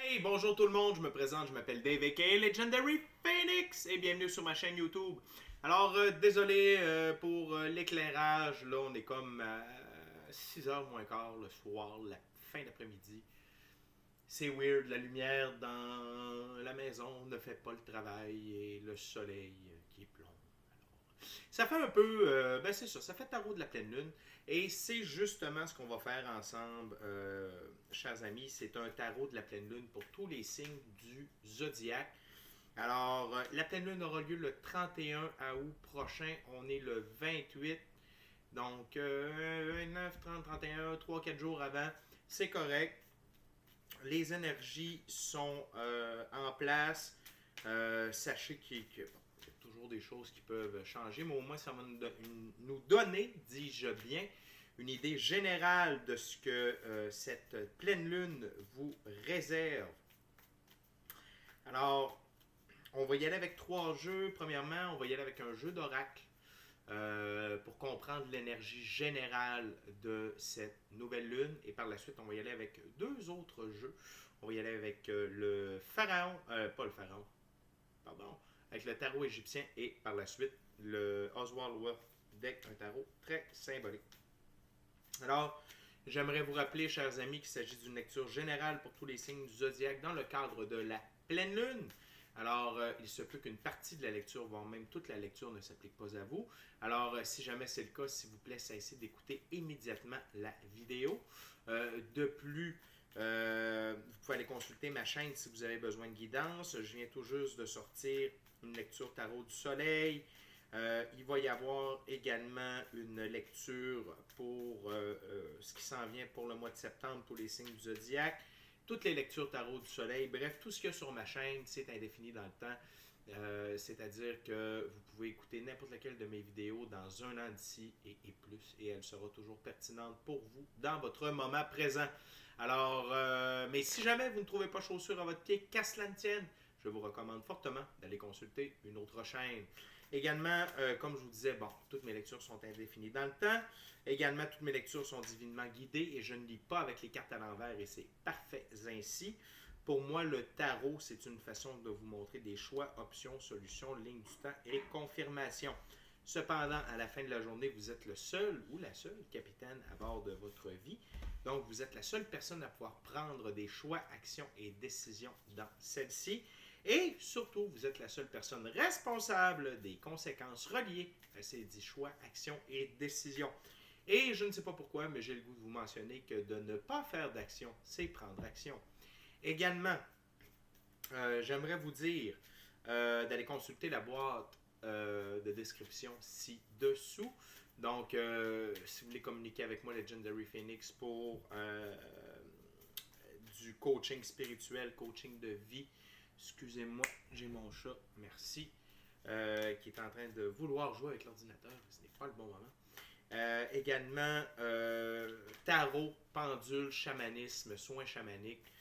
Hey, bonjour tout le monde, je me présente, je m'appelle Dave aka Legendary Phoenix et bienvenue sur ma chaîne YouTube. Alors, désolé pour l'éclairage, là on est comme à 6h moins quart le soir, la fin d'après-midi. C'est weird, la lumière dans la maison ne fait pas le travail et le soleil qui est plomb. Ça fait un peu, ben c'est ça, ça fait tarot de la pleine lune. Et c'est justement ce qu'on va faire ensemble, chers amis. C'est un tarot de la pleine lune pour tous les signes du zodiaque. Alors, la pleine lune aura lieu le 31 août prochain. On est le 28. Donc, 29, 30, 31, 3, 4 jours avant. C'est correct. Les énergies sont en place. Sachez qu'il y a toujours des choses qui peuvent changer, mais au moins ça va nous donner, dis-je bien, une idée générale de ce que cette pleine lune vous réserve. Alors, on va y aller avec 3 jeux. Premièrement, on va y aller avec un jeu d'oracle pour comprendre l'énergie générale de cette nouvelle lune. Et par la suite, on va y aller avec 2 autres jeux. On va y aller avec le pharaon, pas le pharaon, pardon, avec le tarot égyptien et par la suite le Oswald Worth deck, un tarot très symbolique. Alors, j'aimerais vous rappeler, chers amis, qu'il s'agit d'une lecture générale pour tous les signes du zodiaque dans le cadre de la pleine lune. Alors, il se peut qu'une partie de la lecture, voire même toute la lecture, ne s'applique pas à vous. Alors, si jamais c'est le cas, s'il vous plaît, cessez d'écouter immédiatement la vidéo. De plus, vous pouvez aller consulter ma chaîne si vous avez besoin de guidance. Je viens tout juste de sortir une lecture tarot du soleil. Il va y avoir également une lecture pour ce qui s'en vient pour le mois de septembre, tous les signes du zodiaque. Toutes les lectures tarot du soleil, bref, tout ce qu'il y a sur ma chaîne, c'est indéfini dans le temps. C'est-à-dire que vous pouvez écouter n'importe laquelle de mes vidéos dans un an d'ici et plus, et elle sera toujours pertinente pour vous dans votre moment présent. Alors, mais si jamais vous ne trouvez pas chaussure à votre pied, qu'à cela ne tienne, je vous recommande fortement d'aller consulter une autre chaîne. Également, comme je vous disais, bon, toutes mes lectures sont indéfinies dans le temps. Également, toutes mes lectures sont divinement guidées et je ne lis pas avec les cartes à l'envers et c'est parfait ainsi. Pour moi, le tarot, c'est une façon de vous montrer des choix, options, solutions, lignes du temps et confirmations. Cependant, à la fin de la journée, vous êtes le seul ou la seule capitaine à bord de votre vie. Donc, vous êtes la seule personne à pouvoir prendre des choix, actions et décisions dans celle-ci. Et surtout, vous êtes la seule personne responsable des conséquences reliées à ces 10 choix, actions et décisions. Et je ne sais pas pourquoi, mais j'ai le goût de vous mentionner que de ne pas faire d'action, c'est prendre action. Également, j'aimerais vous dire d'aller consulter la boîte de description ci-dessous. Donc, si vous voulez communiquer avec moi, Legendary Phoenix, pour du coaching spirituel, coaching de vie, excusez-moi, j'ai mon chat, merci, qui est en train de vouloir jouer avec l'ordinateur, ce n'est pas le bon moment. Également, tarot, pendule, chamanisme, soins chamaniques,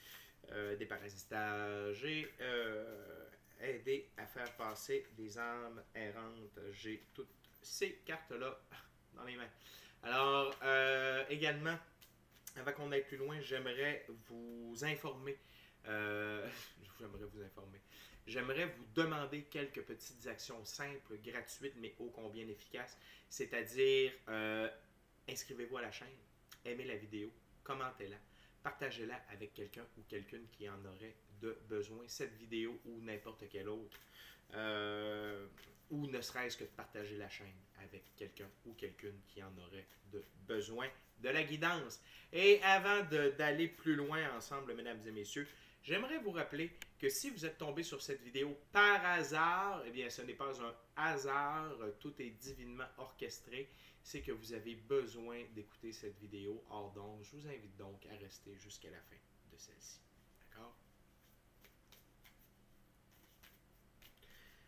déparasitage et aider à faire passer des âmes errantes. J'ai toutes ces cartes-là dans les mains. Alors, également, avant qu'on aille plus loin, j'aimerais vous informer. J'aimerais vous informer. J'aimerais vous demander quelques petites actions simples, gratuites, mais ô combien efficaces. C'est-à-dire, inscrivez-vous à la chaîne, aimez la vidéo, commentez-la, partagez-la avec quelqu'un ou quelqu'une qui en aurait de besoin, cette vidéo ou n'importe quelle autre. Ou ne serait-ce que de partager la chaîne avec quelqu'un ou quelqu'une qui en aurait de besoin de la guidance. Et avant d'aller plus loin ensemble, mesdames et messieurs, j'aimerais vous rappeler que si vous êtes tombé sur cette vidéo par hasard, eh bien ce n'est pas un hasard, tout est divinement orchestré, c'est que vous avez besoin d'écouter cette vidéo. Or donc, je vous invite donc à rester jusqu'à la fin de celle-ci. D'accord?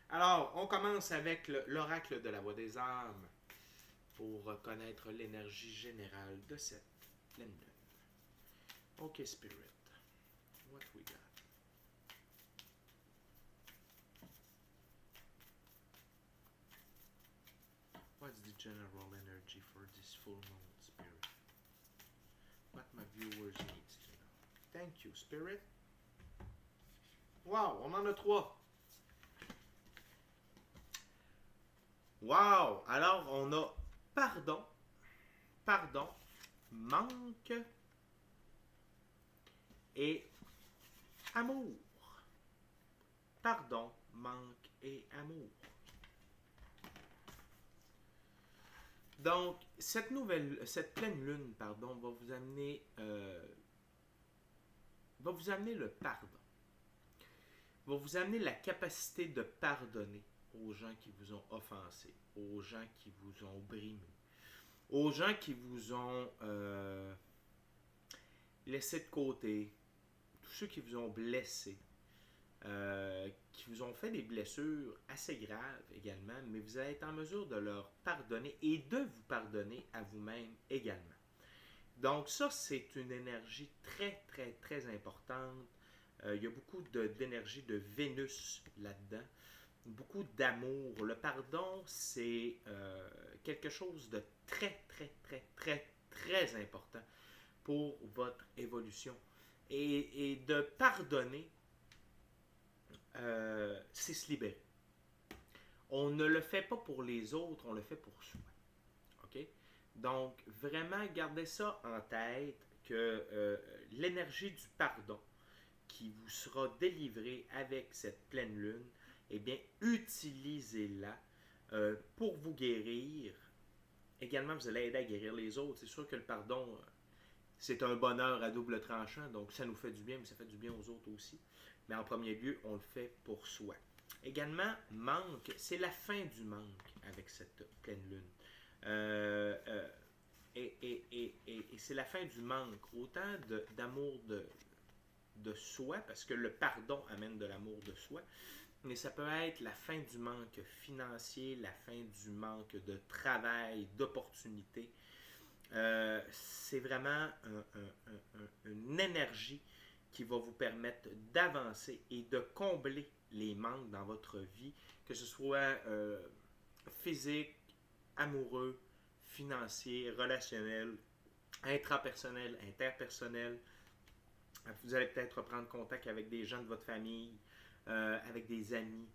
Alors, on commence avec l'oracle de la voix des âmes pour reconnaître l'énergie générale de cette pleine lune. Ok, Spirit, what we got? What's the general energy for this full moon, Spirit? What my viewers need to know. Thank you, Spirit. Wow, on en a 3. Wow! Alors, on a pardon, pardon, manque et amour. Pardon, manque et amour. Donc, cette pleine lune, pardon, va vous amener le pardon. Va vous amener la capacité de pardonner aux gens qui vous ont offensé, aux gens qui vous ont brimé, aux gens qui vous ont laissé de côté, tous ceux qui vous ont blessé, qui vous ont fait des blessures assez graves également, mais vous allez être en mesure de leur pardonner et de vous pardonner à vous-même également. Donc ça, c'est une énergie très, très, très importante. Il y a beaucoup d'énergie de Vénus là-dedans, beaucoup d'amour. Le pardon, c'est quelque chose de très, très, très, très, très important pour votre évolution. Et de pardonner, c'est se libérer. On ne le fait pas pour les autres, on le fait pour soi. OK? Donc, vraiment, gardez ça en tête que l'énergie du pardon qui vous sera délivrée avec cette pleine lune, eh bien, utilisez-la pour vous guérir. Également, vous allez aider à guérir les autres. C'est sûr que le pardon, c'est un bonheur à double tranchant, donc ça nous fait du bien, mais ça fait du bien aux autres aussi. Mais en premier lieu, on le fait pour soi. Également, manque, c'est la fin du manque avec cette pleine lune. Et c'est la fin du manque, autant d'amour de soi, parce que le pardon amène de l'amour de soi, mais ça peut être la fin du manque financier, la fin du manque de travail, d'opportunités. C'est vraiment une énergie qui va vous permettre d'avancer et de combler les manques dans votre vie, que ce soit physique, amoureux, financier, relationnel, intrapersonnel, interpersonnel. Vous allez peut-être reprendre contact avec des gens de votre famille, avec des amis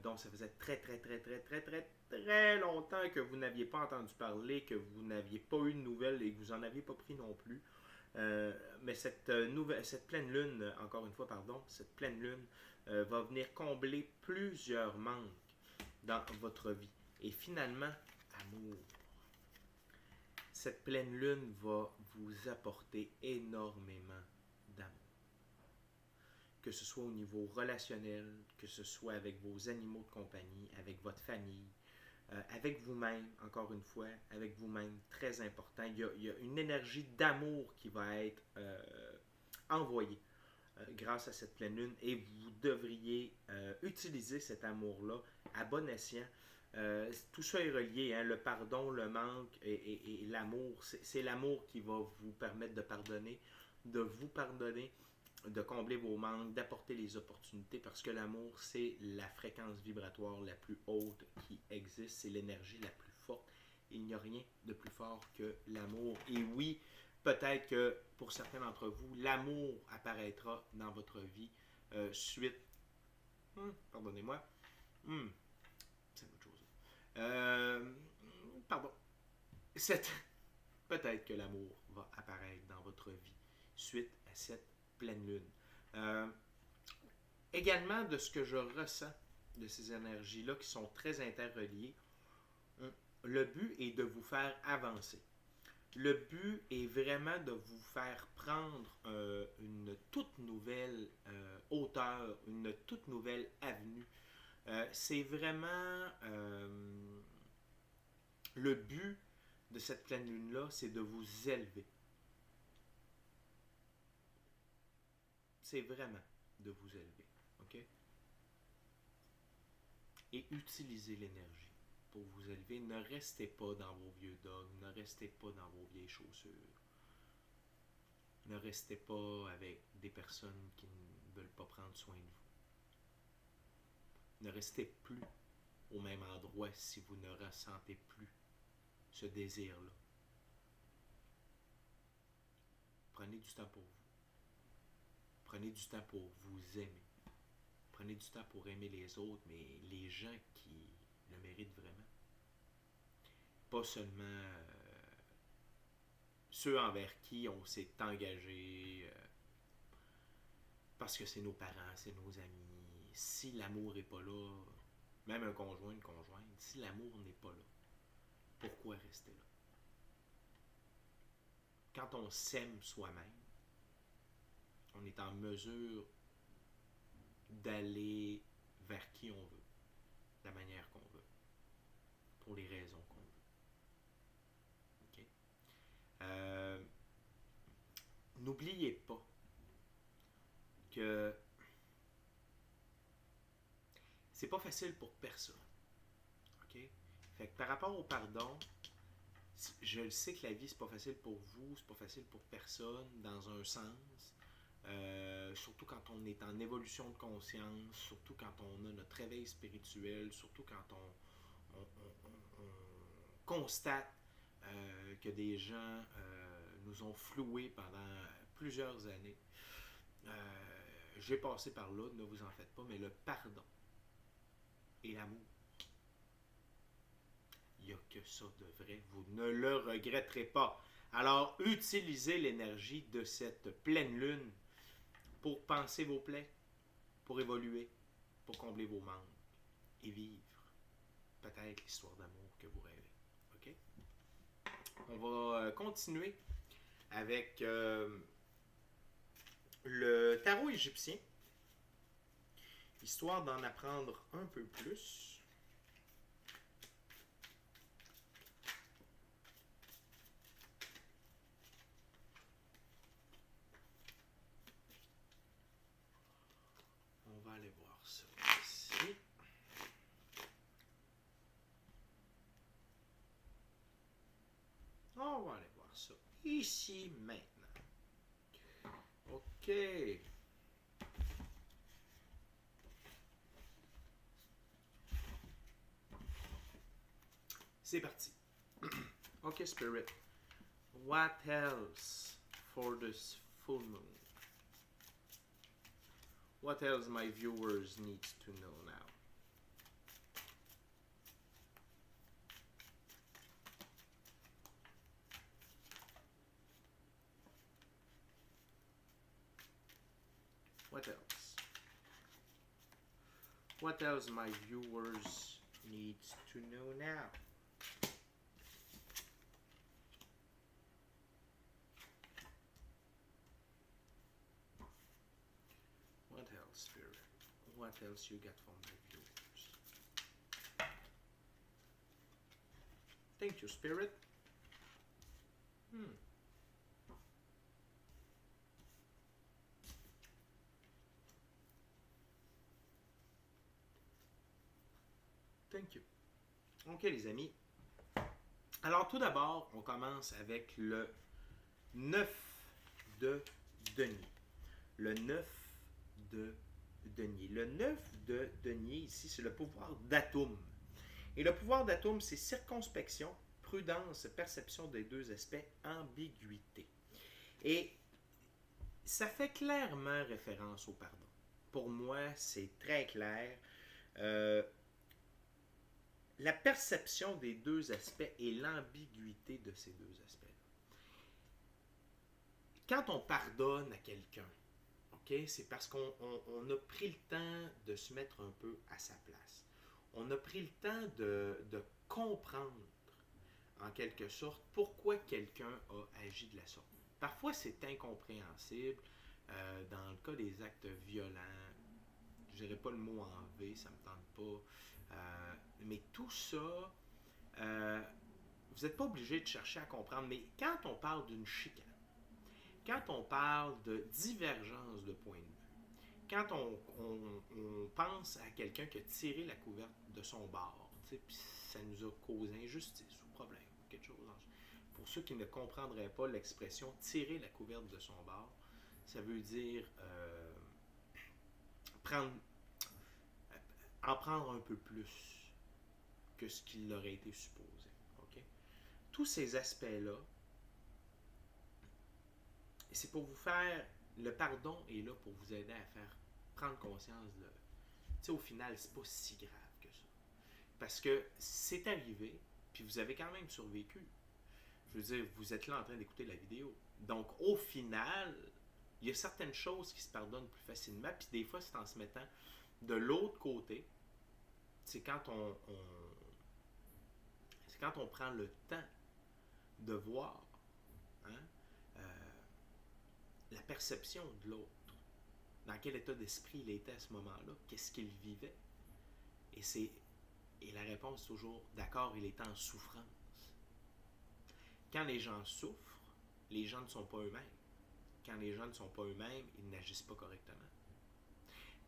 dont ça faisait très, très, très, très, très, très, très longtemps que vous n'aviez pas entendu parler, que vous n'aviez pas eu de nouvelles et que vous n'en aviez pas pris non plus. Mais cette pleine lune, encore une fois, pardon, cette pleine lune va venir combler plusieurs manques dans votre vie. Et finalement, amour. Cette pleine lune va vous apporter énormément d'amour. Que ce soit au niveau relationnel, que ce soit avec vos animaux de compagnie, avec votre famille, avec vous-même, encore une fois, avec vous-même, très important. Il y a une énergie d'amour qui va être envoyée grâce à cette pleine lune et vous devriez utiliser cet amour-là à bon escient. Tout ça est relié, hein, le pardon, le manque et l'amour. C'est l'amour qui va vous permettre de pardonner, de vous pardonner, de combler vos manques, d'apporter les opportunités, parce que l'amour, c'est la fréquence vibratoire la plus haute qui existe, c'est l'énergie la plus forte. Il n'y a rien de plus fort que l'amour. Et oui, peut-être que pour certains d'entre vous, l'amour apparaîtra dans votre vie suite... pardonnez-moi. C'est autre chose. Pardon. Peut-être que l'amour va apparaître dans votre vie suite à cette pleine lune. Également, de ce que je ressens de ces énergies-là qui sont très interreliées, le but est de vous faire avancer. Le but est vraiment de vous faire prendre une toute nouvelle hauteur, une toute nouvelle avenue. C'est vraiment le but de cette pleine lune-là, c'est de vous élever. C'est vraiment de vous élever. OK? Et utilisez l'énergie pour vous élever. Ne restez pas dans vos vieux dogmes. Ne restez pas dans vos vieilles chaussures. Ne restez pas avec des personnes qui ne veulent pas prendre soin de vous. Ne restez plus au même endroit si vous ne ressentez plus ce désir-là. Prenez du temps pour vous. Prenez du temps pour vous aimer. Prenez du temps pour aimer les autres, mais les gens qui le méritent vraiment. Pas seulement ceux envers qui on s'est engagé parce que c'est nos parents, c'est nos amis. Si l'amour n'est pas là, même un conjoint, une conjointe, si l'amour n'est pas là, pourquoi rester là? Quand on s'aime soi-même, on est en mesure d'aller vers qui on veut, de la manière qu'on veut, pour les raisons qu'on veut. Okay? N'oubliez pas que c'est pas facile pour personne. Okay? Fait que par rapport au pardon, je le sais que la vie c'est pas facile pour vous, c'est pas facile pour personne dans un sens. Surtout quand on est en évolution de conscience, surtout quand on a notre réveil spirituel, surtout quand on constate que des gens nous ont floués pendant plusieurs années. J'ai passé par là, ne vous en faites pas, mais le pardon et l'amour, il n'y a que ça de vrai. Vous ne le regretterez pas. Alors, utilisez l'énergie de cette pleine lune pour penser vos plaies, pour évoluer, pour combler vos manques et vivre peut-être l'histoire d'amour que vous rêvez. OK? On va continuer avec le tarot égyptien, histoire d'en apprendre un peu plus. On va aller voir ça ici. On va aller voir ça ici maintenant. OK. C'est parti. OK, Spirit. What else for this full moon? What else my viewers need to know now? What else? What else my viewers need to know now? What else, Spirit? What else you got from my viewers? Thank you, Spirit. Thank you. OK, les amis. Alors, tout d'abord, on commence avec le 9 de denier. Le 9 de denier. Le 9 de denier, ici, c'est le pouvoir d'atome. Et le pouvoir d'atome, c'est circonspection, prudence, perception des deux aspects, ambiguïté. Et ça fait clairement référence au pardon. Pour moi, c'est très clair. La perception des deux aspects et l'ambiguïté de ces deux aspects. Quand on pardonne à quelqu'un, okay, c'est parce qu'on a pris le temps de se mettre un peu à sa place. On a pris le temps de comprendre, en quelque sorte, pourquoi quelqu'un a agi de la sorte. Parfois, c'est incompréhensible. Dans le cas des actes violents, je ne dirais pas le mot en V, ça ne me tente pas. Mais tout ça, vous n'êtes pas obligé de chercher à comprendre. Mais quand on parle d'une chicane, quand on parle de divergence de point de vue, quand on pense à quelqu'un qui a tiré la couverte de son bord, puis ça nous a causé injustice ou problème, quelque chose. Pour ceux qui ne comprendraient pas l'expression tirer la couverte de son bord, ça veut dire en prendre un peu plus que ce qu'il aurait été supposé. Okay? Tous ces aspects-là, c'est pour vous faire, le pardon est là pour vous aider à faire prendre conscience sais, au final, c'est pas si grave que ça. Parce que c'est arrivé, puis vous avez quand même survécu. Je veux dire, vous êtes là en train d'écouter la vidéo. Donc, au final, il y a certaines choses qui se pardonnent plus facilement, puis des fois, c'est en se mettant de l'autre côté. C'est c'est quand on prend le temps de voir, hein, euh, la perception de l'autre. Dans quel état d'esprit il était à ce moment-là? Qu'est-ce qu'il vivait? Et la réponse est toujours, d'accord, il était en souffrance. Quand les gens souffrent, les gens ne sont pas eux-mêmes. Quand les gens ne sont pas eux-mêmes, ils n'agissent pas correctement.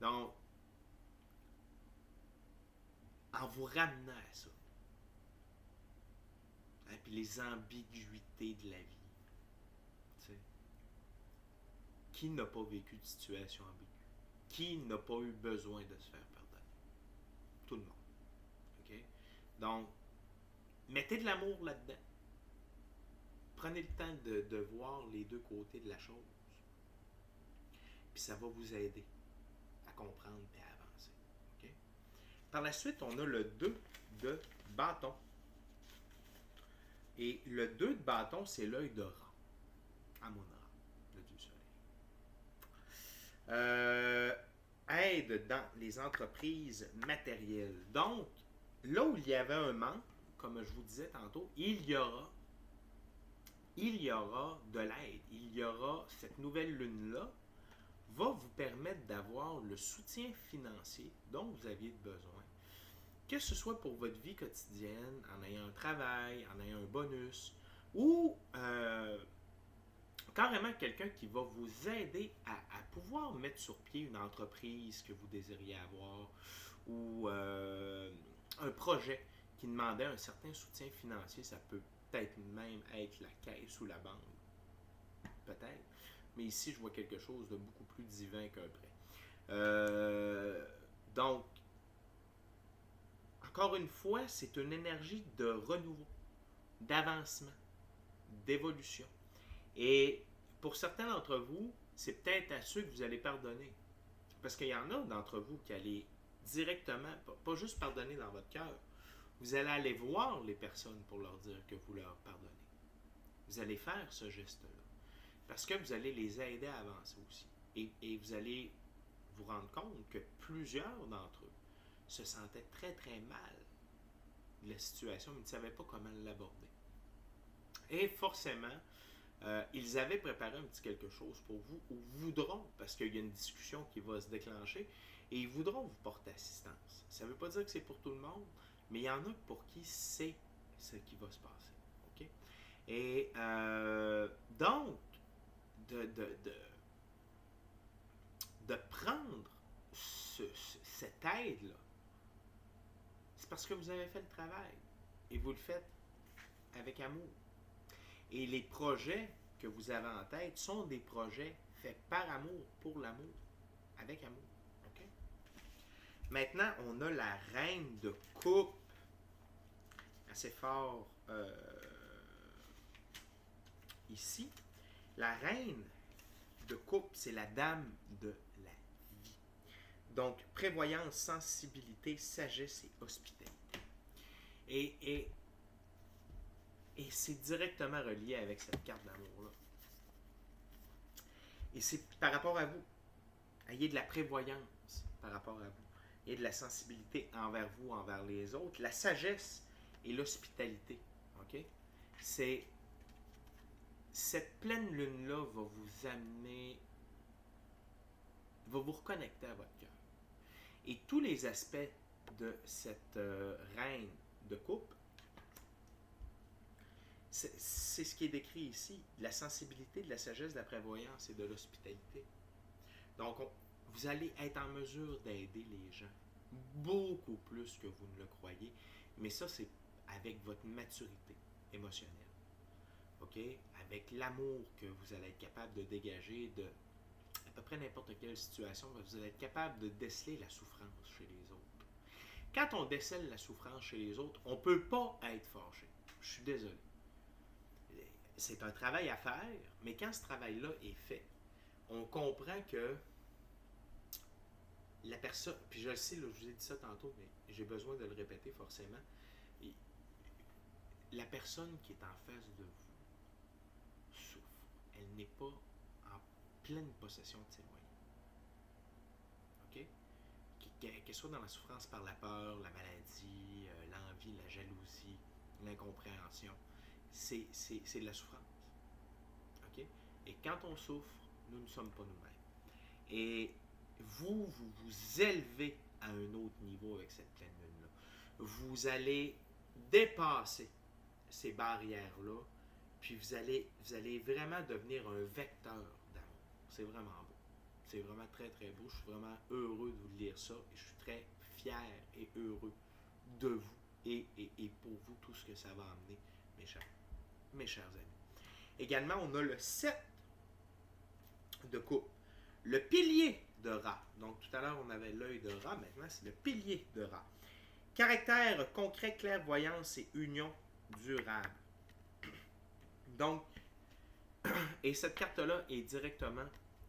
Donc, en vous ramenant à ça, hein, puis les ambiguïtés de la vie, tu sais, qui n'a pas vécu de situation ambiguë? Qui n'a pas eu besoin de se faire pardonner? Tout le monde. Okay? Donc, mettez de l'amour là-dedans. Prenez le temps de voir les deux côtés de la chose. Puis ça va vous aider à comprendre et à avancer. Okay? Par la suite, on a le 2 de bâton. Et le 2 de bâton, c'est l'œil de Ra. Amon-Ra, le dieu soleil. Aide dans les entreprises matérielles. Donc, là où il y avait un manque, comme je vous disais tantôt, il y aura de l'aide. Il y aura cette nouvelle lune-là va vous permettre d'avoir le soutien financier dont vous aviez besoin. Que ce soit pour votre vie quotidienne, en ayant un travail, en ayant un bonus, ou carrément quelqu'un qui va vous aider à pouvoir mettre sur pied une entreprise que vous désiriez avoir, ou un projet qui demandait un certain soutien financier. Ça peut peut-être même être la caisse ou la banque, peut-être. Mais ici, je vois quelque chose de beaucoup plus divin qu'un prêt. Donc, encore une fois, c'est une énergie de renouveau, d'avancement, d'évolution. Et pour certains d'entre vous, c'est peut-être à ceux que vous allez pardonner. Parce qu'il y en a d'entre vous qui allez directement, pas juste pardonner dans votre cœur, vous allez aller voir les personnes pour leur dire que vous leur pardonnez. Vous allez faire ce geste-là. Parce que vous allez les aider à avancer aussi. Et vous allez vous rendre compte que plusieurs d'entre eux se sentaient très très mal de la situation, mais ils ne savaient pas comment l'aborder. Et forcément, ils avaient préparé un petit quelque chose pour vous, ou voudront, parce qu'il y a une discussion qui va se déclencher, et ils voudront vous porter assistance. Ça ne veut pas dire que c'est pour tout le monde, mais il y en a pour qui c'est ce qui va se passer. Okay? Et donc, de prendre cette aide-là, c'est parce que vous avez fait le travail. Et vous le faites avec amour. Et les projets que vous avez en tête sont des projets faits par amour, pour l'amour, avec amour. Okay? Maintenant, on a la reine de coupe. Assez fort ici. La reine de coupe, c'est la dame de la vie. Donc, prévoyance, sensibilité, sagesse et hospitalité. Et c'est directement relié avec cette carte d'amour-là. Et c'est par rapport à vous. Ayez de la prévoyance par rapport à vous. Ayez de la sensibilité envers vous, envers les autres. La sagesse et l'hospitalité. Okay? C'est cette pleine lune-là va vous amener, va vous reconnecter à votre cœur. Et tous les aspects de cette reine de coupe, c'est ce qui est décrit ici, de la sensibilité, de la sagesse, de la prévoyance et de l'hospitalité. Donc, vous allez être en mesure d'aider les gens beaucoup plus que vous ne le croyez, mais ça, c'est avec votre maturité émotionnelle. OK? Avec l'amour que vous allez être capable de dégager de à peu près n'importe quelle situation, vous allez être capable de déceler la souffrance chez les autres. Quand on décèle la souffrance chez les autres, on ne peut pas être fâché. Je suis désolé. C'est un travail à faire, mais quand ce travail-là est fait, on comprend que la personne, puis je le sais, là, je vous ai dit ça tantôt, mais j'ai besoin de le répéter forcément. Et la personne qui est en face de vous souffre. Elle n'est pas en pleine possession de ses moyens. OK? Qu'elle soit dans la souffrance par la peur, la maladie, l'envie, la jalousie, l'incompréhension, c'est de la souffrance. OK? Et quand on souffre, nous ne sommes pas nous-mêmes. Et vous élevez à un autre niveau avec cette pleine lune-là. Vous allez dépasser ces barrières-là, puis vous allez vraiment devenir un vecteur d'amour. C'est vraiment beau. C'est vraiment très, très beau. Je suis vraiment heureux de vous lire ça et je suis très fier et heureux de vous et pour vous, tout ce que ça va amener, mes chers amis. Également, on a le 7 de coupe. Le pilier de Ra. Donc, tout à l'heure, on avait l'œil de Ra. Maintenant, c'est le pilier de Ra. Caractère concret, clairvoyance et union durable. Donc, et cette carte-là est directement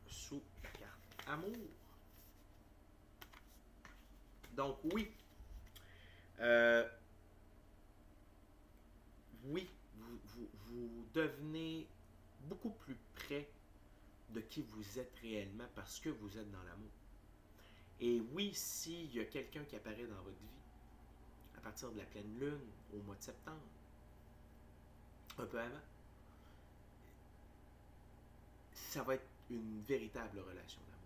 sous la carte amour. Donc, oui. Oui, vous devenez beaucoup plus près de qui vous êtes réellement parce que vous êtes dans l'amour. Et oui, s'il y a quelqu'un qui apparaît dans votre vie, à partir de la pleine lune, au mois de septembre, un peu avant, ça va être une véritable relation d'amour.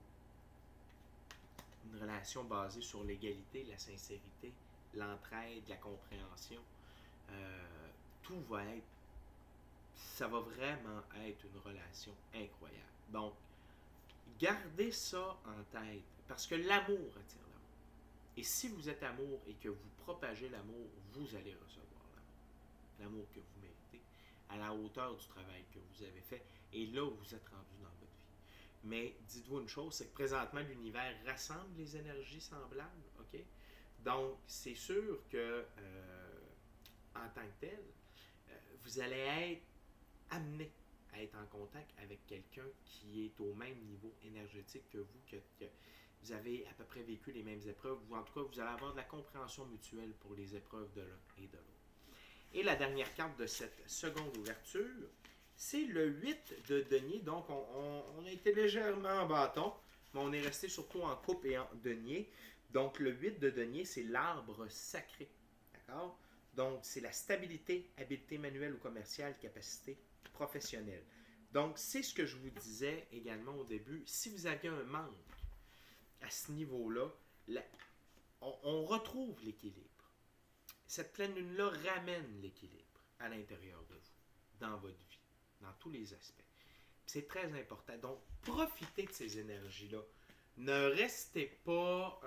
Une relation basée sur l'égalité, la sincérité, l'entraide, la compréhension. Tout va être, ça va vraiment être une relation incroyable. Donc, gardez ça en tête, parce que l'amour attire l'amour. Et si vous êtes amour et que vous propagez l'amour, vous allez recevoir l'amour. L'amour que vous méritez, à la hauteur du travail que vous avez fait, et là où vous êtes rendu dans votre vie. Mais dites-vous une chose, c'est que présentement, l'univers rassemble les énergies semblables, OK? Donc, c'est sûr que, en tant que tel, vous allez être amené à être en contact avec quelqu'un qui est au même niveau énergétique que vous, que vous avez à peu près vécu les mêmes épreuves, ou en tout cas, vous allez avoir de la compréhension mutuelle pour les épreuves de l'un et de l'autre. Et la dernière carte de cette seconde ouverture, c'est le 8 de denier. Donc, on a été légèrement en bâton, mais on est resté surtout en coupe et en denier. Donc, le 8 de denier, c'est l'arbre sacré. D'accord? Donc, c'est la stabilité, habileté manuelle ou commerciale, capacité professionnelle. Donc, c'est ce que je vous disais également au début. Si vous aviez un manque à ce niveau-là, on retrouve l'équilibre. Cette pleine lune-là ramène l'équilibre à l'intérieur de vous, dans votre vie, dans tous les aspects. C'est très important. Donc, profitez de ces énergies-là. Ne restez pas...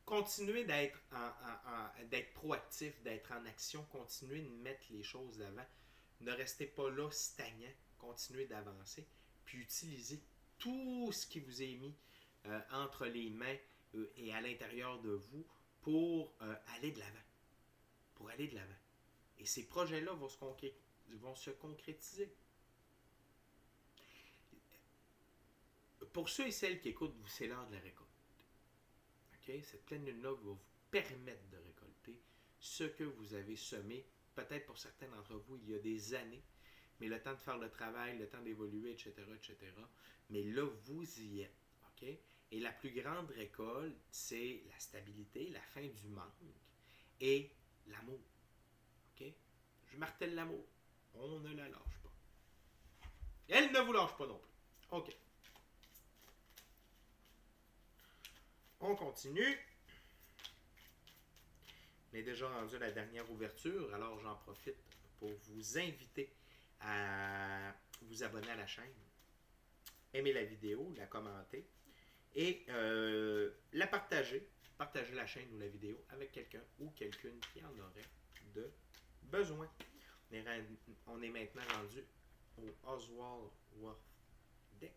continuez d'être proactif, d'être en action, continuez de mettre les choses d'avant. Ne restez pas là stagnant, continuez d'avancer, puis utilisez tout ce qui vous est mis entre les mains et à l'intérieur de vous pour aller de l'avant. Pour aller de l'avant. Et ces projets-là vont se concrétiser. Pour ceux et celles qui écoutent, c'est l'heure de la récolte. Okay? Cette pleine lune-là va vous permettre de récolter ce que vous avez semé, peut-être pour certains d'entre vous, il y a des années, mais le temps de faire le travail, le temps d'évoluer, etc., etc. Mais là, vous y êtes. Okay? Et la plus grande récolte, c'est la stabilité, la fin du manque et l'amour. Okay? Je martèle l'amour. On ne la lâche pas. Elle ne vous lâche pas non plus. OK. On continue. On est déjà rendu à la dernière ouverture, alors j'en profite pour vous inviter à vous abonner à la chaîne, aimer la vidéo, la commenter et la partager. Partager la chaîne ou la vidéo avec quelqu'un ou quelqu'une qui en aurait de besoin. On est maintenant rendu au Oswald Worth Deck.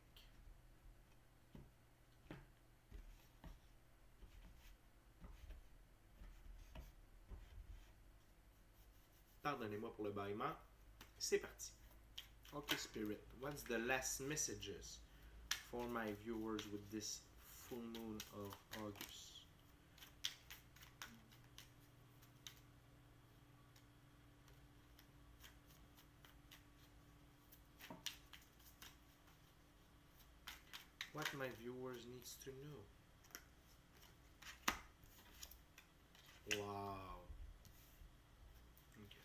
Pardonnez-moi pour le bâillement. C'est parti. Ok, Spirit. What's the last messages for my viewers with this full moon of August? What my viewers needs to know. Wow. Okay.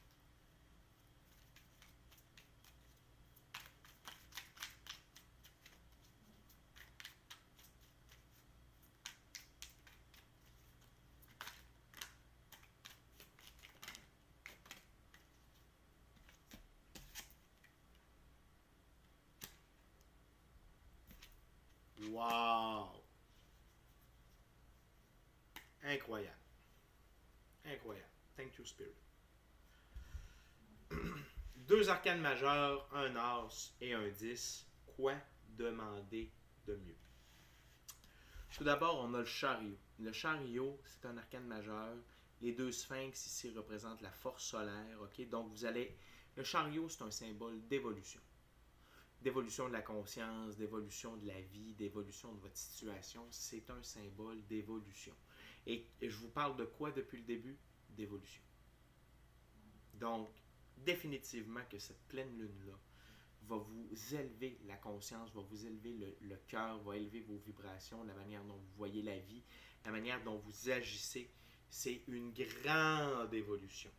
Wow. Incroyable. Incroyable. Thank you, Spirit. Deux arcanes majeures, un as et un 10. Quoi demander de mieux? Tout d'abord, on a le chariot. Le chariot, c'est un arcane majeur. Les deux sphinx ici représentent la force solaire. Okay? Donc, vous allez... Le chariot, c'est un symbole d'évolution. D'évolution de la conscience, d'évolution de la vie, d'évolution de votre situation. C'est un symbole d'évolution. Et je vous parle de quoi depuis le début? D'évolution. Donc, définitivement que cette pleine lune-là va vous élever la conscience, va vous élever le cœur, va élever vos vibrations, la manière dont vous voyez la vie, la manière dont vous agissez. C'est une grande évolution.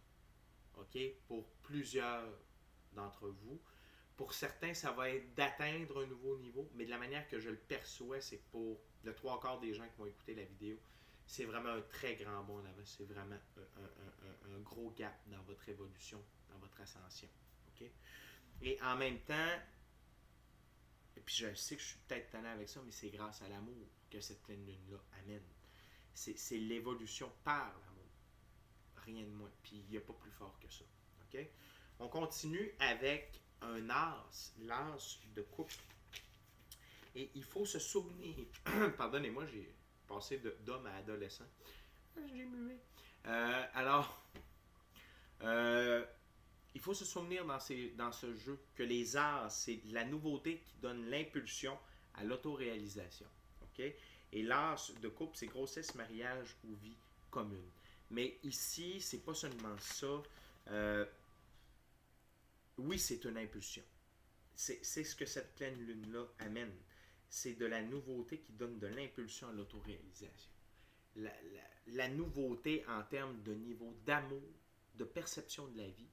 OK? Pour plusieurs d'entre vous. Pour certains, ça va être d'atteindre un nouveau niveau, mais de la manière que je le perçois, c'est que pour le trois quarts des gens qui vont écouter la vidéo, c'est vraiment un très grand bond en avant. C'est vraiment un gros gap dans votre évolution, dans votre ascension. Okay? Et en même temps, et puis je sais que je suis peut-être tannant avec ça, mais c'est grâce à l'amour que cette pleine lune-là amène. C'est l'évolution par l'amour. Rien de moins. Puis il n'y a pas plus fort que ça. Okay? On continue avec un as, l'as de coupe. Et il faut se souvenir, pardonnez-moi, j'ai passé d'homme à adolescent. J'ai mué. Il faut se souvenir dans ce jeu que les as, c'est la nouveauté qui donne l'impulsion à l'autoréalisation. Okay? Et l'as de couple, c'est grossesse, mariage ou vie commune. Mais ici, c'est pas seulement ça. Oui, c'est une impulsion. C'est ce que cette pleine lune-là amène. C'est de la nouveauté qui donne de l'impulsion à l'autoréalisation. La nouveauté en termes de niveau d'amour, de perception de la vie.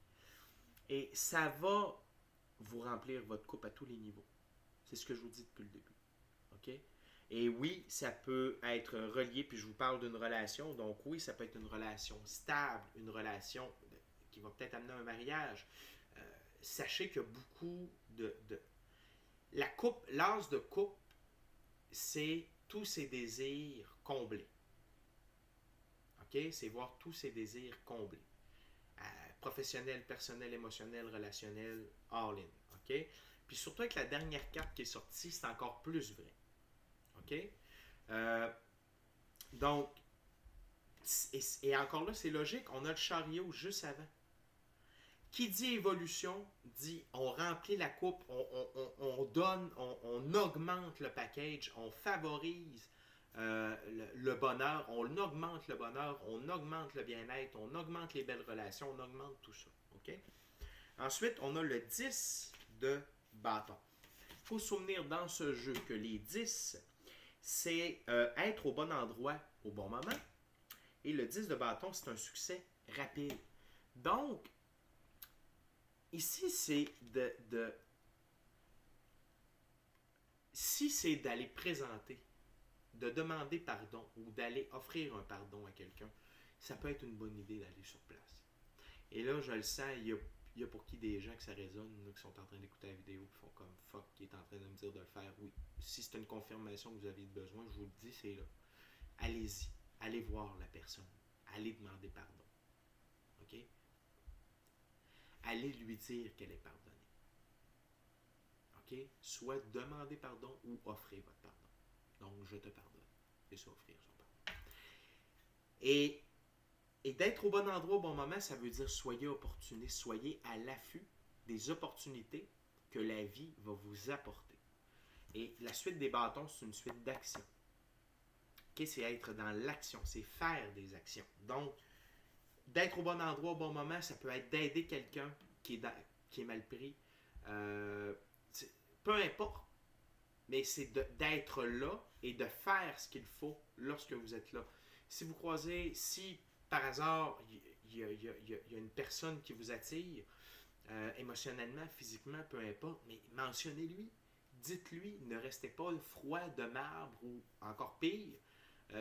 Et ça va vous remplir votre coupe à tous les niveaux. C'est ce que je vous dis depuis le début. OK? Et oui, ça peut être relié, puis je vous parle d'une relation. Donc oui, ça peut être une relation stable, une relation qui va peut-être amener un mariage. Sachez qu'il y a beaucoup la coupe, l'as de coupe, c'est tous ses désirs comblés. OK? C'est voir tous ses désirs comblés. Professionnel, personnel, émotionnel, relationnel, all in. OK? Puis surtout avec la dernière carte qui est sortie, c'est encore plus vrai. OK? Donc, et encore là, c'est logique, on a le chariot juste avant. Qui dit évolution, dit on remplit la coupe, on donne, on augmente le package, on favorise le bonheur, on augmente le bonheur, on augmente le bien-être, on augmente les belles relations, on augmente tout ça. Okay? Ensuite, on a le 10 de bâton. Il faut se souvenir dans ce jeu que les 10, c'est être au bon endroit au bon moment. Et le 10 de bâton, c'est un succès rapide. Donc, ici, c'est si c'est d'aller présenter, de demander pardon ou d'aller offrir un pardon à quelqu'un, ça peut être une bonne idée d'aller sur place. Et là, je le sens, il y a pour qui des gens que ça résonne, là, qui sont en train d'écouter la vidéo, qui font comme fuck, qui est en train de me dire de le faire. Oui, si c'est une confirmation que vous avez besoin, je vous le dis, c'est là. Allez-y, allez voir la personne, allez demander pardon. OK? Allez lui dire qu'elle est pardonnée. OK? Soit demander pardon ou offrir votre pardon. Donc, je te pardonne. C'est ça, offrir son pardon. Et d'être au bon endroit au bon moment, ça veut dire soyez opportuniste, soyez à l'affût des opportunités que la vie va vous apporter. Et la suite des bâtons, c'est une suite d'actions. Okay? C'est être dans l'action, c'est faire des actions. Donc, d'être au bon endroit au bon moment, ça peut être d'aider quelqu'un qui est mal pris. Peu importe, mais c'est d'être là et de faire ce qu'il faut lorsque vous êtes là. Si vous croisez, si par hasard, il y a une personne qui vous attire, émotionnellement, physiquement, peu importe, mais mentionnez-lui. Dites-lui, ne restez pas froid de marbre ou encore pire.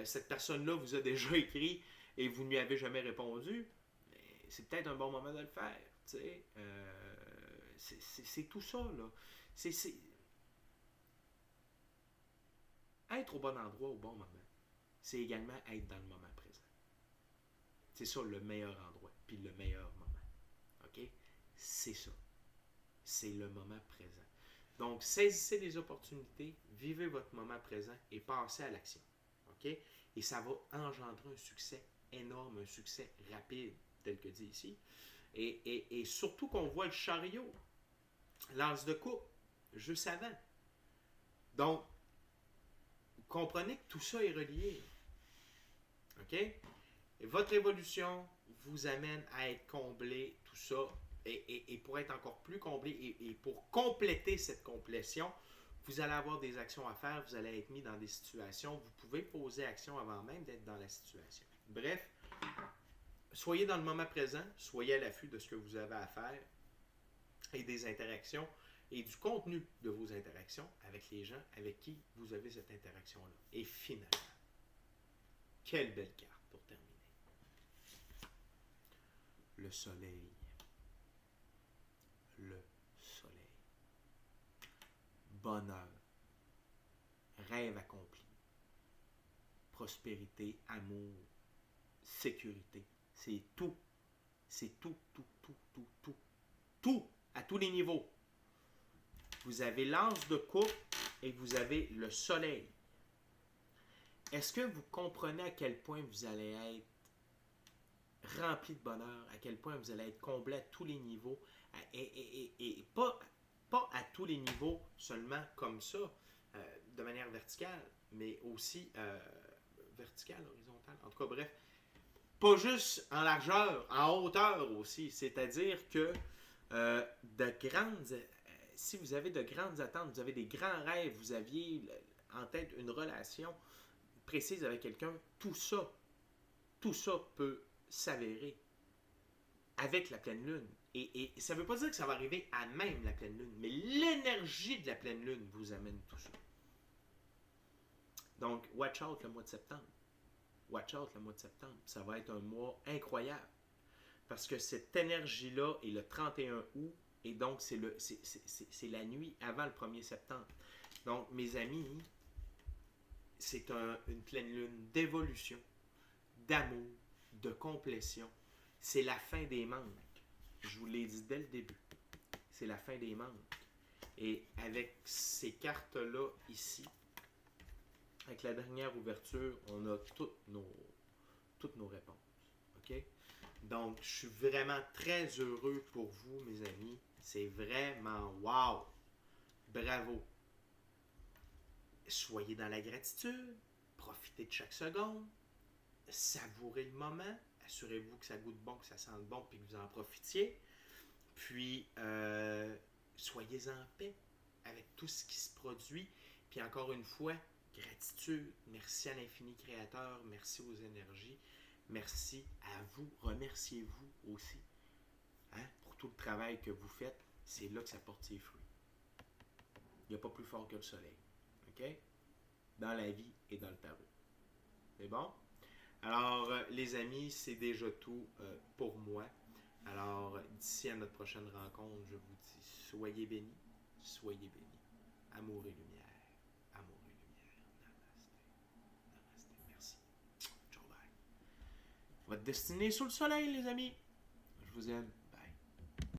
Cette personne-là vous a déjà écrit et vous ne lui avez jamais répondu. C'est peut-être un bon moment de le faire. C'est tout ça, là. C'est être au bon endroit au bon moment. C'est également être dans le moment présent. C'est ça le meilleur endroit, puis le meilleur moment. OK? C'est ça. C'est le moment présent. Donc, saisissez les opportunités, vivez votre moment présent et passez à l'action. OK? Et ça va engendrer un succès énorme, un succès rapide, tel que dit ici. Et surtout qu'on voit le chariot, l'as de coupe, juste avant. Donc, vous comprenez que tout ça est relié. OK? Et votre évolution vous amène à être comblé, tout ça. Et pour être encore plus comblé et pour compléter cette complétion, vous allez avoir des actions à faire, vous allez être mis dans des situations, vous pouvez poser action avant même d'être dans la situation. Bref, soyez dans le moment présent, soyez à l'affût de ce que vous avez à faire et des interactions et du contenu de vos interactions avec les gens avec qui vous avez cette interaction-là. Et finalement, quelle belle carte pour terminer. Le soleil. Le soleil. Bonheur. Rêve accompli. Prospérité, amour, sécurité. C'est tout. C'est tout, tout, tout, tout, tout. Tout, à tous les niveaux. Vous avez l'anse de coupe et vous avez le soleil. Est-ce que vous comprenez à quel point vous allez être rempli de bonheur, à quel point vous allez être comblé à tous les niveaux, et pas à tous les niveaux seulement comme ça, de manière verticale, mais aussi verticale, horizontale, en tout cas bref, pas juste en largeur, en hauteur aussi, c'est-à-dire que si vous avez de grandes attentes, vous avez des grands rêves, vous aviez en tête une relation précise avec quelqu'un, tout ça peut s'avérer avec la pleine lune. Et ça ne veut pas dire que ça va arriver à même la pleine lune, mais l'énergie de la pleine lune vous amène tout ça. Donc, watch out le mois de septembre. Watch out le mois de septembre. Ça va être un mois incroyable. Parce que cette énergie-là est le 31 août, et donc c'est la nuit avant le 1er septembre. Donc, mes amis, c'est une pleine lune d'évolution, d'amour, de complétion. C'est la fin des manques. Je vous l'ai dit dès le début. C'est la fin des manques. Et avec ces cartes-là ici, avec la dernière ouverture, on a toutes nos réponses. OK? Donc, je suis vraiment très heureux pour vous, mes amis. C'est vraiment wow! Bravo! Soyez dans la gratitude. Profitez de chaque seconde. Savourez le moment. Assurez-vous que ça goûte bon, que ça sente bon, puis que vous en profitiez. Puis, soyez en paix avec tout ce qui se produit. Puis encore une fois, gratitude. Merci à l'infini créateur. Merci aux énergies. Merci à vous. Remerciez-vous aussi pour tout le travail que vous faites. C'est là que ça porte ses fruits. Il n'y a pas plus fort que le soleil. OK? Dans la vie et dans le tarot. C'est bon? Alors, les amis, c'est déjà tout pour moi. Alors, d'ici à notre prochaine rencontre, je vous dis, soyez bénis, soyez bénis. Amour et lumière, amour et lumière. Namaste. Namaste. Merci. Ciao, bye. Votre destinée est sous le soleil, les amis. Je vous aime.